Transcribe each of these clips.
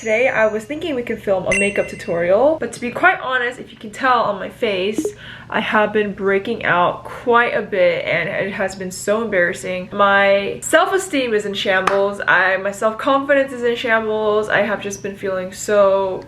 today I was thinking we could film a makeup tutorial, but to be quite honest, if you can tell on my face, I have been breaking out quite a bit and it has been so embarrassing. My self-esteem is in shambles, my self-confidence is in shambles. I have just been feeling so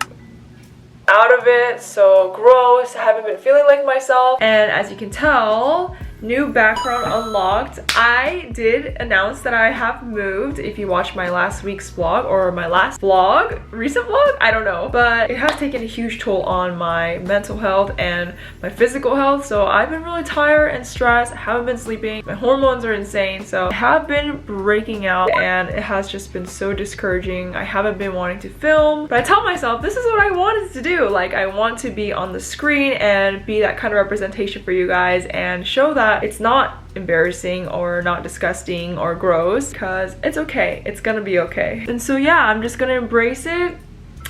out of it, so gross. I haven't been feeling like myself, and as you can tell, new background unlocked. I did announce that I have moved. If you watched my last week's vlog or my last vlog, recent vlog, I don't know, but it has taken a huge toll on my mental health and my physical health. So I've been really tired and stressed. I haven't been sleeping. My hormones are insane, so I have been breaking out and it has just been so discouraging. I haven't been wanting to film, but I tell myself this is what I wanted to do. Like, I want to be on the screen and be that kind of representation for you guys and show that it's not embarrassing or not disgusting or gross, because it's okay. It's gonna be okay. And so yeah, I'm just gonna embrace it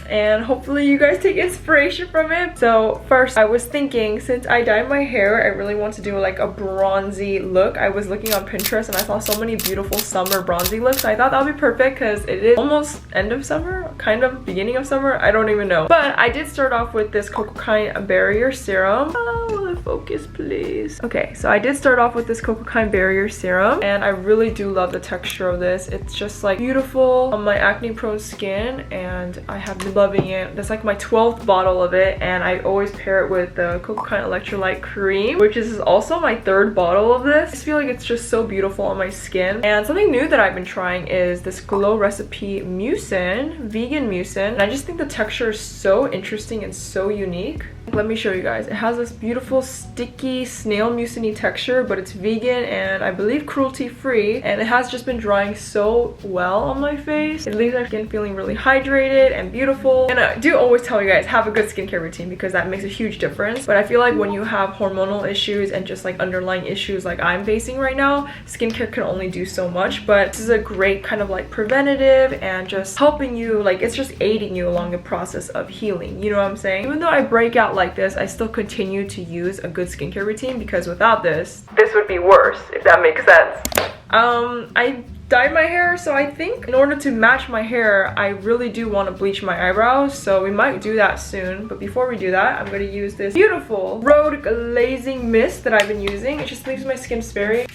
and hopefully you guys take inspiration from it. So first, I was thinking, since I dyed my hair, I really want to do like a bronzy look. I was looking on Pinterest and I saw so many beautiful summer bronzy looks. I thought that would be perfect because it is almost end of summer, kind of beginning of summer, I don't even know. But I did start off with this Cocoa Barrier Serum. Oh, will it focus please? Okay, so I did start off with this Cocoa Barrier Serum and I really do love the texture of this. It's just like beautiful on my acne prone skin and I have been loving it. That's like my 12th bottle of it, and I always pair it with the Cocoa Electrolyte Cream, which is also my 3rd bottle of this. I just feel like it's just so beautiful on my skin. And something new that I've been trying is this Glow Recipe Mucin, vegan mucin, and I just think the texture is so interesting and so unique. Let me show you guys. It has this beautiful sticky snail mucin-y texture, but it's vegan and I believe cruelty free, and it has just been drying so well on my face. It leaves my skin feeling really hydrated and beautiful. And I do always tell you guys, have a good skincare routine because that makes a huge difference. But I feel like when you have hormonal issues and just like underlying issues like I'm facing right now, skincare can only do so much. But this is a great kind of like preventative and just helping you, like it's just aiding you along the process of healing, you know what I'm saying? Even though I break out like this, I still continue to use a good skincare routine because without this would be worse, if that makes sense. I dyed my hair, so I think in order to match my hair, I really do want to bleach my eyebrows, so we might do that soon. But before we do that, I'm going to use this beautiful Road Glazing Mist that I've been using. It just leaves my skin very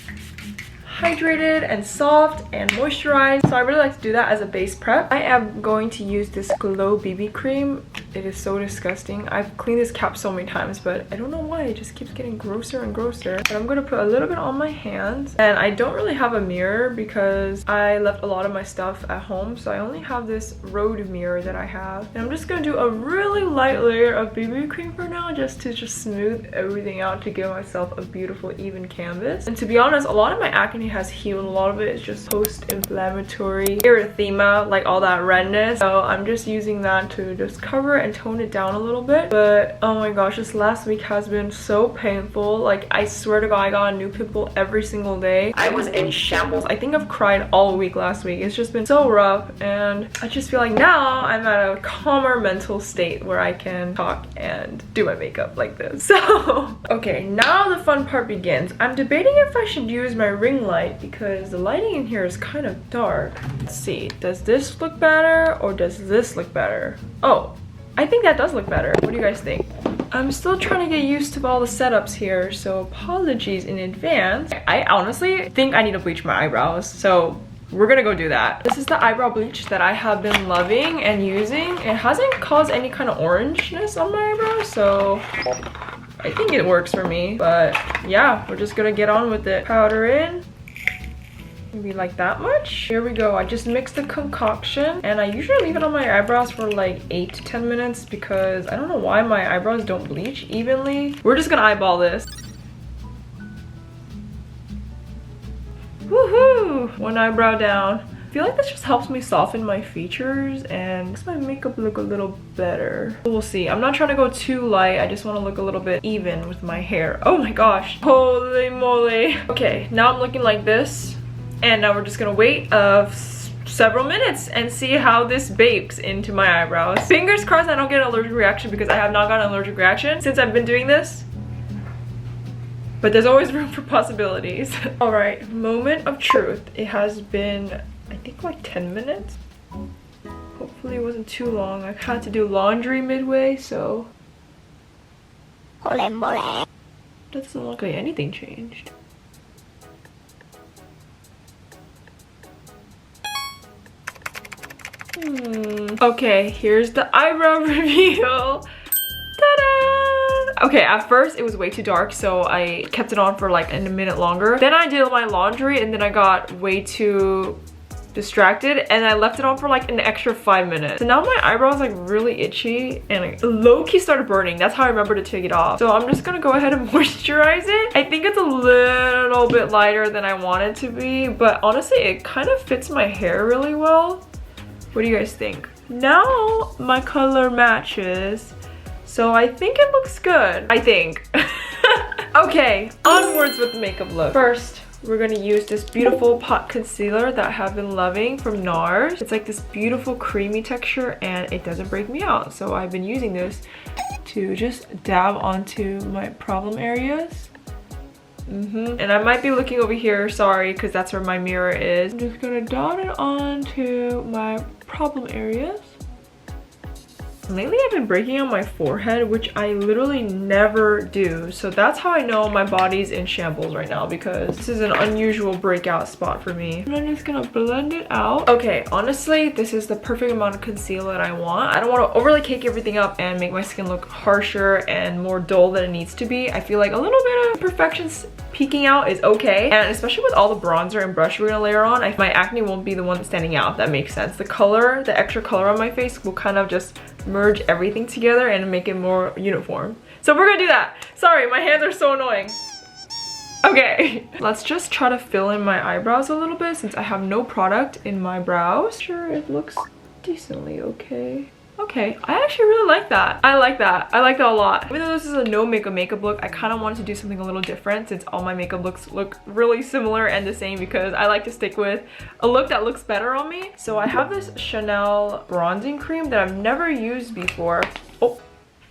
hydrated and soft and moisturized, so I really like to do that as a base prep. I am going to use this Glow BB cream. It is so disgusting. I've cleaned this cap so many times, but I don't know why it just keeps getting grosser and grosser. But I'm gonna put a little bit on my hands, and I don't really have a mirror because I left a lot of my stuff at home, so I only have this Road mirror that I have. And I'm just gonna do a really light layer of BB cream for now, just to smooth everything out to give myself a beautiful even canvas. And to be honest, a lot of my acne has healed. A lot of it is just post-inflammatory erythema, like all that redness, so I'm just using that to just cover and tone it down a little bit. But oh my gosh, this last week has been so painful. Like, I swear to God, I got a new pimple every single day. I was in shambles. I think I've cried all week last week. It's just been so rough, and I just feel like now I'm at a calmer mental state where I can talk and do my makeup like this. So okay, now the fun part begins. I'm debating if I should use my ring light because the lighting in here is kind of dark. Let's see, does this look better or does this look better? Oh, I think that does look better. What do you guys think? I'm still trying to get used to all the setups here, so apologies in advance. I honestly think I need to bleach my eyebrows, so we're gonna go do that. This is the eyebrow bleach that I have been loving and using. It hasn't caused any kind of orangeness on my eyebrows, so I think it works for me. But yeah, we're just gonna get on with it. Powder in. Maybe like that much. Here we go. I just mixed the concoction and I usually leave it on my eyebrows for like 8 to 10 minutes because I don't know why my eyebrows don't bleach evenly. We're just gonna eyeball this. Woohoo! One eyebrow down. I feel like this just helps me soften my features and makes my makeup look a little better. We'll see. I'm not trying to go too light. I just want to look a little bit even with my hair. Oh my gosh. Holy moly. Okay, now I'm looking like this. And now we're just gonna wait several minutes and see how this bakes into my eyebrows. Fingers crossed I don't get an allergic reaction because I have not gotten an allergic reaction since I've been doing this. But there's always room for possibilities. All right, moment of truth. It has been, I think, like 10 minutes. Hopefully it wasn't too long. I had to do laundry midway, so... That doesn't look like anything changed. Okay, here's the eyebrow reveal. Ta-da! Okay, at first it was way too dark, so I kept it on for like a minute longer. Then I did my laundry and then I got way too distracted and I left it on for like an extra 5 minutes. So now my eyebrow is like really itchy and like low-key started burning. That's how I remember to take it off. So I'm just gonna go ahead and moisturize it. I think it's a little bit lighter than I want it to be, but honestly it kind of fits my hair really well. What do you guys think? Now my color matches, so I think it looks good. I think. Okay, onwards with the makeup look. First, we're gonna use this beautiful pot concealer that I have been loving from NARS. It's like this beautiful creamy texture and it doesn't break me out. So I've been using this to just dab onto my problem areas. And I might be looking over here, sorry, because that's where my mirror is. I'm just gonna dot it onto my problem areas. Lately I've been breaking out my forehead, which I literally never do. So that's how I know my body's in shambles right now, because this is an unusual breakout spot for me. And I'm just gonna blend it out. Okay, honestly, this is the perfect amount of concealer that I want. I don't want to overly cake everything up and make my skin look harsher and more dull than it needs to be. I feel like a little bit of perfection peeking out is okay. And especially with all the bronzer and blush we're gonna layer on, my acne won't be the one standing out, if that makes sense. The color, the extra color on my face will kind of just merge everything together and make it more uniform. So we're gonna do that. Sorry, my hands are so annoying. Okay, let's just try to fill in my eyebrows a little bit since I have no product in my brows. Sure, it looks decently okay. Okay, I actually really like that. I like that. I like that a lot. Even though this is a no makeup look, I kind of wanted to do something a little different since all my makeup looks look really similar and the same, because I like to stick with a look that looks better on me. So I have this Chanel bronzing cream that I've never used before. Oh,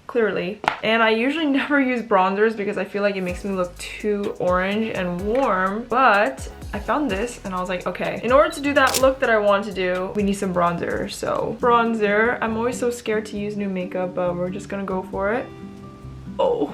clearly. And I usually never use bronzers because I feel like it makes me look too orange and warm, but I found this and I was like, okay, in order to do that look that I want to do, we need some bronzer. So bronzer, I'm always so scared to use new makeup, but we're just gonna go for it. Oh,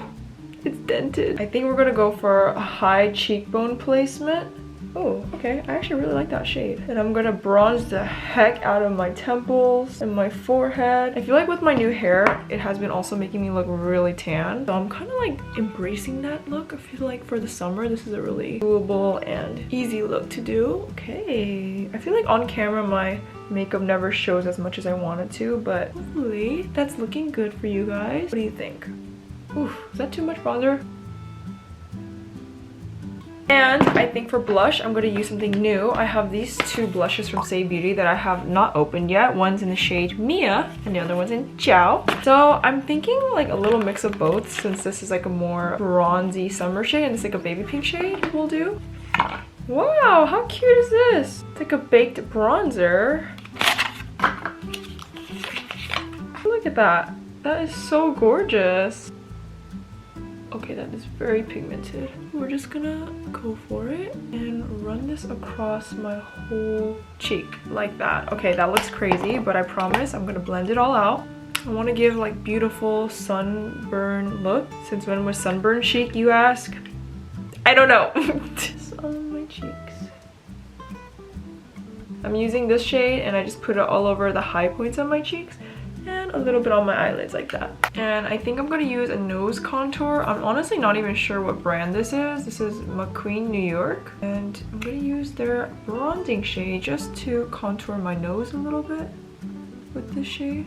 it's dented. I think we're gonna go for a high cheekbone placement. Oh, okay, I actually really like that shade. And I'm gonna bronze the heck out of my temples and my forehead. I feel like with my new hair, it has been also making me look really tan. So I'm kind of like embracing that look. I feel like for the summer, this is a really doable and easy look to do. Okay, I feel like on camera, my makeup never shows as much as I want it to, but hopefully that's looking good for you guys. What do you think? Oof, is that too much bronzer? And I think for blush, I'm going to use something new. I have these two blushes from Say Beauty that I have not opened yet. One's in the shade Mia and the other one's in Ciao. So I'm thinking like a little mix of both, since this is like a more bronzy summer shade and it's like a baby pink shade will do. Wow, how cute is this? It's like a baked bronzer. Look at that. That is so gorgeous. Okay, that is very pigmented. We're just gonna go for it and run this across my whole cheek like that. Okay, that looks crazy, but I promise I'm gonna blend it all out. I want to give like beautiful sunburn look. Since when was sunburn chic, you ask? I don't know. Just on my cheeks. I'm using this shade and I just put it all over the high points of my cheeks and a little bit on my eyelids like that. And I think I'm gonna use a nose contour. I'm honestly not even sure what brand this is. This is McQueen New York, and I'm gonna use their bronzing shade just to contour my nose a little bit with this shade.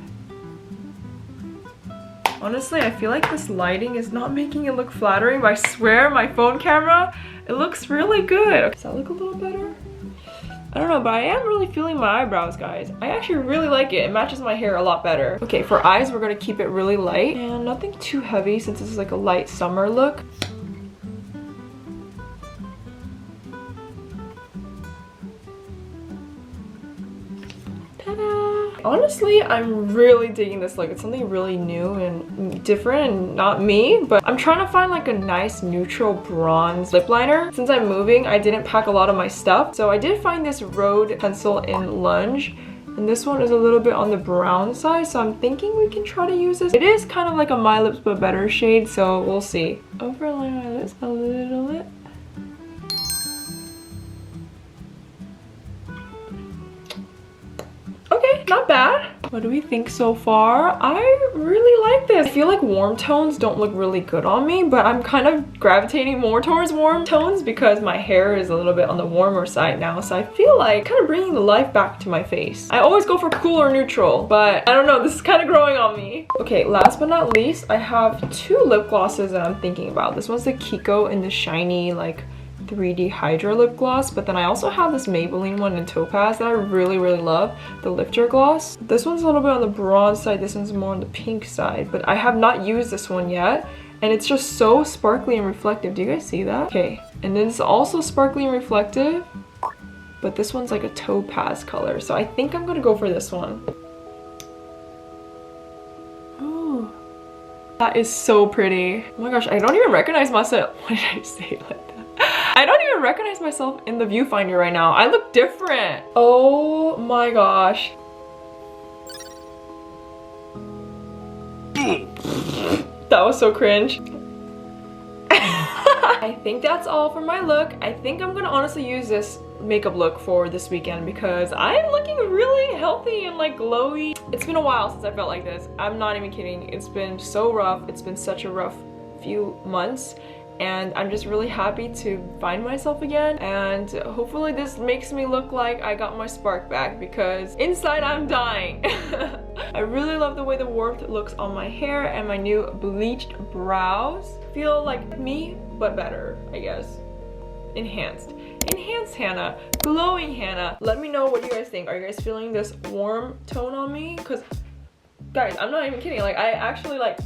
Honestly, I feel like this lighting is not making it look flattering, but I swear my phone camera, it looks really good. Does that look a little better? I don't know, but I am really feeling my eyebrows, guys. I actually really like it. It matches my hair a lot better. Okay, for eyes, we're gonna keep it really light and nothing too heavy since this is like a light summer look. Honestly, I'm really digging this look. It's something really new and different and not me, but I'm trying to find like a nice neutral bronze lip liner. Since I'm moving, I didn't pack a lot of my stuff, so I did find this Rode pencil in Lunge, And this one is a little bit on the brown side, so I'm thinking we can try to use this. It is kind of like a My Lips But Better shade, so we'll see. Overlay my lips a little bit. Okay, not bad. What do we think so far? I really like this. I feel like warm tones don't look really good on me, but I'm kind of gravitating more towards warm tones because my hair is a little bit on the warmer side now, so I feel like kind of bringing the life back to my face. I always go for cool or neutral, but I don't know, this is kind of growing on me. Okay, last but not least, I have two lip glosses that I'm thinking about. This one's the Kiko in the shiny, like, 3D Hydra lip gloss, but then I also have this Maybelline one in Topaz that I really love, the Lifter gloss. This one's a little bit on the bronze side, this one's more on the pink side, but I have not used this one yet, and it's just so sparkly and reflective. Do you guys see that? Okay, and then it's also sparkly and reflective, but this one's like a topaz color, so I think I'm gonna go for this one. Oh, that is so pretty. Oh my gosh, I don't even recognize myself. Why did I say it like that? I don't even recognize myself in the viewfinder right now. I look different. Oh my gosh. That was so cringe. I think that's all for my look. I think I'm gonna honestly use this makeup look for this weekend because I'm looking really healthy and like glowy. It's been a while since I felt like this. I'm not even kidding. It's been so rough. It's been such a rough few months. And I'm just really happy to find myself again, and hopefully this makes me look like I got my spark back because inside I'm dying. I really love the way the warmth looks on my hair and my new bleached brows. Feel like me, but better, I guess. Enhanced. Enhanced Hannah. Glowing Hannah. Let me know what you guys think. Are you guys feeling this warm tone on me? Because, guys, I'm not even kidding. Like, I actually like...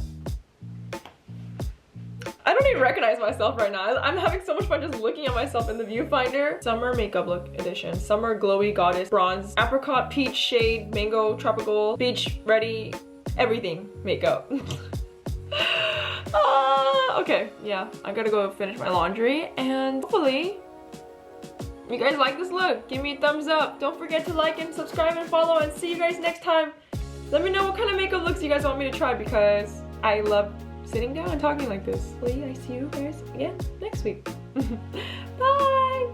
I don't even recognize myself right now. I'm having so much fun just looking at myself in the viewfinder. Summer makeup look edition. Summer glowy goddess bronze apricot peach shade mango tropical beach ready everything makeup. Okay, yeah, I gotta go finish my laundry and hopefully you guys like this look. Give me a thumbs up. Don't forget to like and subscribe and follow, and see you guys next time. Let me know what kind of makeup looks you guys want me to try because I love sitting down and talking like this. Hopefully I see you guys again next week. Bye!